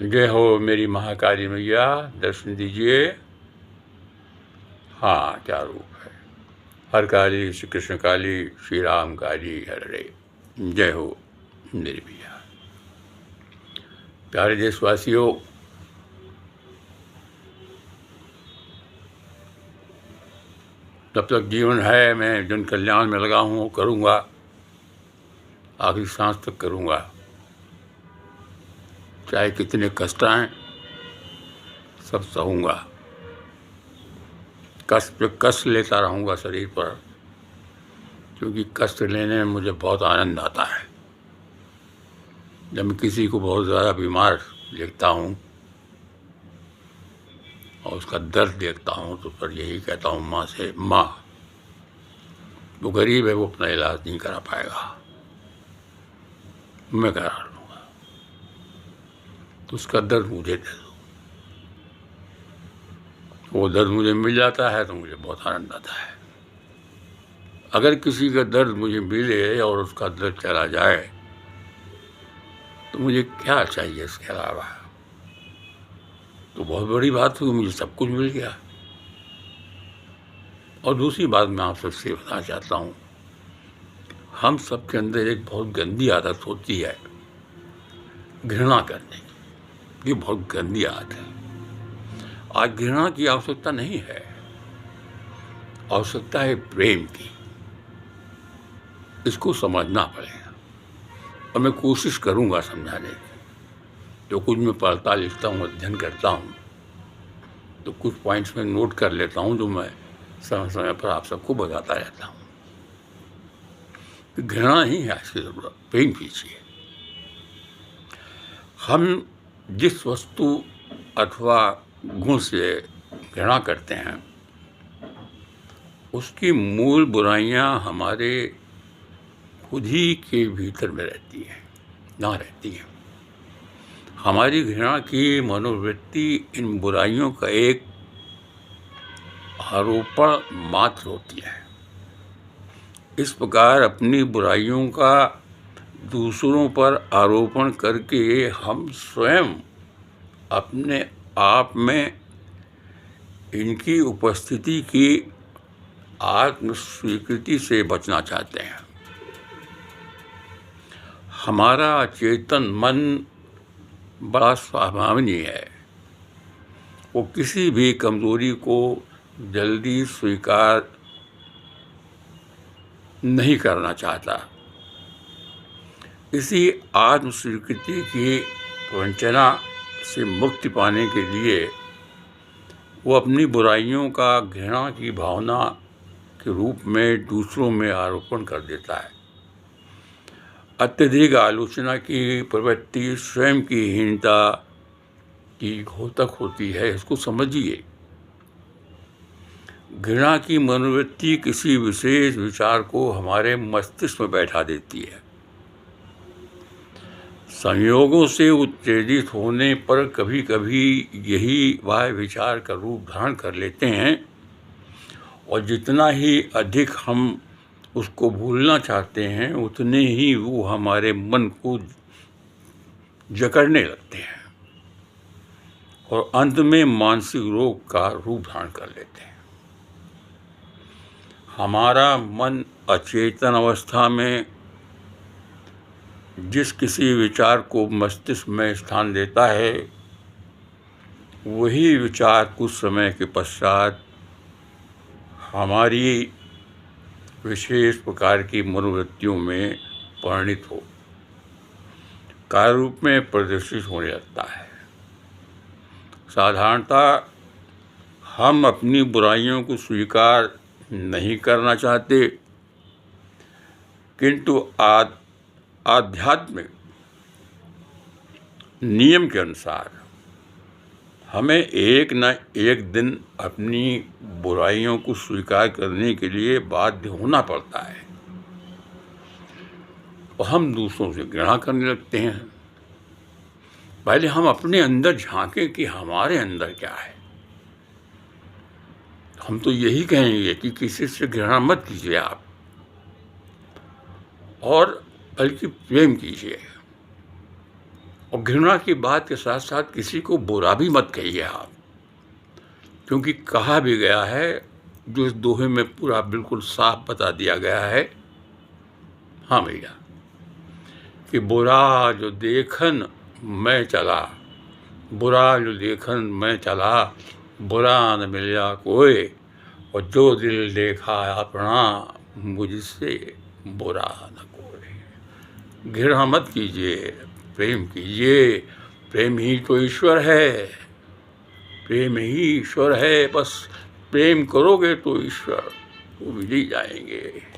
जय हो मेरी महाकाली मैया, दर्शन दीजिए। हाँ, क्या रूप है। हर काली श्री कृष्ण काली, श्री राम काली हर हरे। जय हो मेरी मैया। प्यारे देशवासियों, तब तक जीवन है मैं जन कल्याण में लगा हूँ, करूँगा, आखिरी सांस तक करूँगा। चाहे कितने कष्ट आएं, सब सहूँगा। कष्ट पे कष्ट लेता रहूँगा शरीर पर, क्योंकि कष्ट लेने में मुझे बहुत आनंद आता है। जब मैं किसी को बहुत ज़्यादा बीमार देखता हूँ और उसका दर्द देखता हूँ तो फिर यही कहता हूँ माँ से, माँ वो गरीब है, वो अपना इलाज नहीं करा पाएगा, मैं करा लूँगा, तो उसका दर्द मुझे दे दो। वो दर्द मुझे मिल जाता है तो मुझे बहुत आनंद आता है। अगर किसी का दर्द मुझे मिले और उसका दर्द चला जाए तो मुझे क्या चाहिए इसके अलावा। तो बहुत बड़ी बात है कि मुझे सब कुछ मिल गया। और दूसरी बात मैं आप सबसे बताना चाहता हूँ, हम सबके अंदर एक बहुत गंदी आदत होती है, घृणा करने की। ये बहुत गंदी आदत है। आज घृणा की आवश्यकता नहीं है, आवश्यकता है प्रेम की। इसको समझना पड़ेगा और मैं कोशिश करूँगा समझाने की। जो कुछ मैं पढ़ता लिखता हूँ, अध्ययन करता हूँ, तो कुछ पॉइंट्स में नोट कर लेता हूँ जो मैं समय समय पर आप सबको बताता रहता हूँ। घृणा नहीं है इसकी ज़रूरत, प्रेम कीजिए। हम जिस वस्तु अथवा गुण से घृणा करते हैं उसकी मूल बुराइयां हमारे खुद ही के भीतर में रहती हैं, ना रहती हैं। हमारी घृणा की मनोवृत्ति इन बुराइयों का एक आरोपण मात्र होती है। इस प्रकार अपनी बुराइयों का दूसरों पर आरोपण करके हम स्वयं अपने आप में इनकी उपस्थिति की आत्म स्वीकृति से बचना चाहते हैं। हमारा चेतन मन बड़ा स्वाभिमानी है, वो किसी भी कमजोरी को जल्दी स्वीकार नहीं करना चाहता। इसी आत्म स्वीकृति की वंचना से मुक्ति पाने के लिए वो अपनी बुराइयों का घृणा की भावना के रूप में दूसरों में आरोपण कर देता है। अत्यधिक आलोचना की प्रवृत्ति स्वयं की हीनता की घोतक होती है, इसको समझिए। घृणा की मनोवृत्ति किसी विशेष विचार को हमारे मस्तिष्क में बैठा देती है। संयोगों से उत्तेजित होने पर कभी कभी यही वह विचार का रूप धारण कर लेते हैं, और जितना ही अधिक हम उसको भूलना चाहते हैं उतने ही वो हमारे मन को जकड़ने लगते हैं और अंत में मानसिक रोग का रूप धारण कर लेते हैं। हमारा मन अचेतन अवस्था में जिस किसी विचार को मस्तिष्क में स्थान देता है, वही विचार कुछ समय के पश्चात हमारी विशेष प्रकार की मनोवृत्तियों में परिणित हो कार्य रूप में प्रदर्शित होने लगता है। साधारणतः हम अपनी बुराइयों को स्वीकार नहीं करना चाहते, किंतु आध्यात्मिक नियम के अनुसार हमें एक न एक दिन अपनी बुराइयों को स्वीकार करने के लिए बाध्य होना पड़ता है और हम दूसरों से घृणा करने लगते हैं। पहले हम अपने अंदर झांकें कि हमारे अंदर क्या है। हम तो यही कहेंगे कि किसी से घृणा मत कीजिए आप, और बल्कि प्रेम कीजिए। और घृणा की बात के साथ साथ किसी को बुरा भी मत कहिए आप, क्योंकि कहा भी गया है, जो इस दोहे में पूरा बिल्कुल साफ बता दिया गया है, हाँ भैया, कि बुरा जो देखन मैं चला, बुरा जो देखन मैं चला, बुरा न मिला कोई, और जो दिल देखा अपना, मुझसे बुरा न कोई। घृणा मत कीजिए, प्रेम कीजिए। प्रेम ही तो ईश्वर है, प्रेम ही ईश्वर है। बस प्रेम करोगे तो ईश्वर को मिल ही जाएंगे।